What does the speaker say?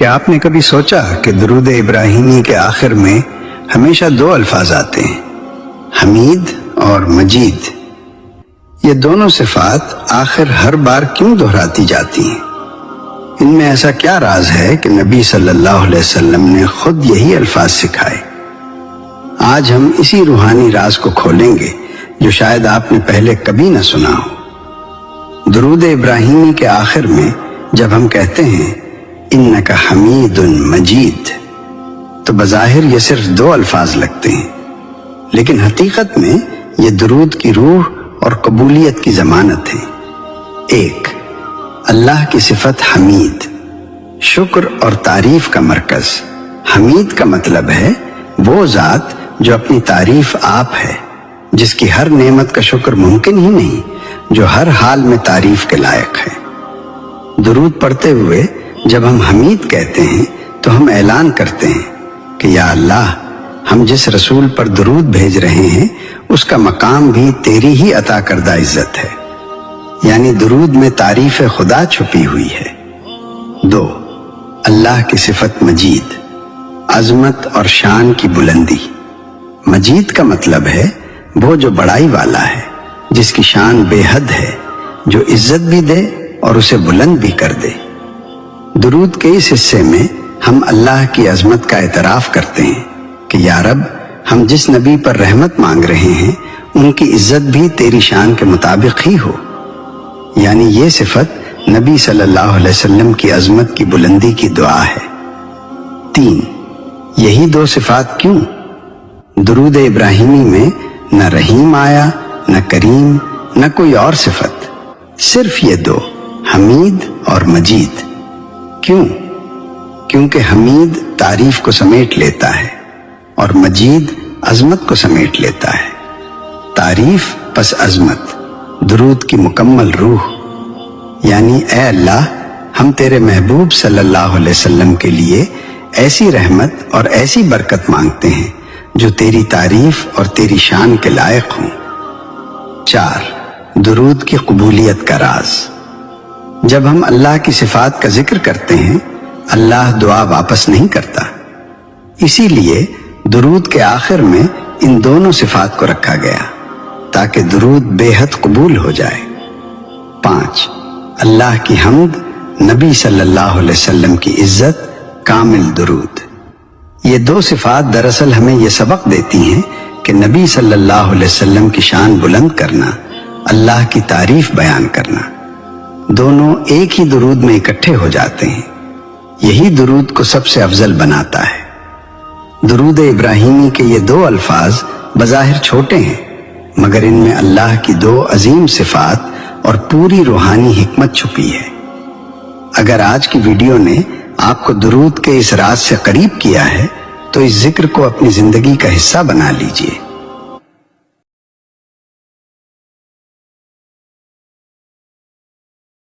کیا آپ نے کبھی سوچا کہ درود ابراہیمی کے آخر میں ہمیشہ دو الفاظ آتے ہیں، حمید اور مجید؟ یہ دونوں صفات آخر ہر بار کیوں دہراتی جاتی ہیں؟ ان میں ایسا کیا راز ہے کہ نبی صلی اللہ علیہ وسلم نے خود یہی الفاظ سکھائے؟ آج ہم اسی روحانی راز کو کھولیں گے جو شاید آپ نے پہلے کبھی نہ سنا ہو۔ درود ابراہیمی کے آخر میں جب ہم کہتے ہیں انک حمید مجید تو بظاہر یہ صرف دو الفاظ لگتے ہیں، لیکن حقیقت میں یہ درود کی روح اور قبولیت کی ضمانت ہے۔ ایک، اللہ کی صفت حمید، شکر اور تعریف کا مرکز۔ حمید کا مطلب ہے وہ ذات جو اپنی تعریف آپ ہے، جس کی ہر نعمت کا شکر ممکن ہی نہیں، جو ہر حال میں تعریف کے لائق ہے۔ درود پڑھتے ہوئے جب ہم حمید کہتے ہیں تو ہم اعلان کرتے ہیں کہ یا اللہ، ہم جس رسول پر درود بھیج رہے ہیں اس کا مقام بھی تیری ہی عطا کردہ عزت ہے، یعنی درود میں تعریف خدا چھپی ہوئی ہے۔ دو، اللہ کی صفت مجید، عظمت اور شان کی بلندی۔ مجید کا مطلب ہے وہ جو بڑائی والا ہے، جس کی شان بے حد ہے، جو عزت بھی دے اور اسے بلند بھی کر دے۔ درود کے اس حصے میں ہم اللہ کی عظمت کا اعتراف کرتے ہیں کہ یا رب، ہم جس نبی پر رحمت مانگ رہے ہیں ان کی عزت بھی تیری شان کے مطابق ہی ہو، یعنی یہ صفت نبی صلی اللہ علیہ وسلم کی عظمت کی بلندی کی دعا ہے۔ تین، یہی دو صفات کیوں؟ درود ابراہیمی میں نہ رحیم آیا، نہ کریم، نہ کوئی اور صفت، صرف یہ دو، حمید اور مجید۔ کیوں؟ کیونکہ حمید تعریف کو سمیٹ لیتا ہے اور مجید عظمت کو سمیٹ لیتا ہے۔ تعریف پس عظمت، درود کی مکمل روح، یعنی اے اللہ، ہم تیرے محبوب صلی اللہ علیہ وسلم کے لیے ایسی رحمت اور ایسی برکت مانگتے ہیں جو تیری تعریف اور تیری شان کے لائق ہوں۔ چار، درود کی قبولیت کا راز۔ جب ہم اللہ کی صفات کا ذکر کرتے ہیں اللہ دعا واپس نہیں کرتا، اسی لیے درود کے آخر میں ان دونوں صفات کو رکھا گیا تاکہ درود بے حد قبول ہو جائے۔ پانچ، اللہ کی حمد، نبی صلی اللہ علیہ وسلم کی عزت، کامل درود۔ یہ دو صفات دراصل ہمیں یہ سبق دیتی ہیں کہ نبی صلی اللہ علیہ وسلم کی شان بلند کرنا، اللہ کی تعریف بیان کرنا، دونوں ایک ہی درود میں اکٹھے ہو جاتے ہیں۔ یہی درود کو سب سے افضل بناتا ہے۔ درود ابراہیمی کے یہ دو الفاظ بظاہر چھوٹے ہیں، مگر ان میں اللہ کی دو عظیم صفات اور پوری روحانی حکمت چھپی ہے۔ اگر آج کی ویڈیو نے آپ کو درود کے اس راز سے قریب کیا ہے تو اس ذکر کو اپنی زندگی کا حصہ بنا لیجئے۔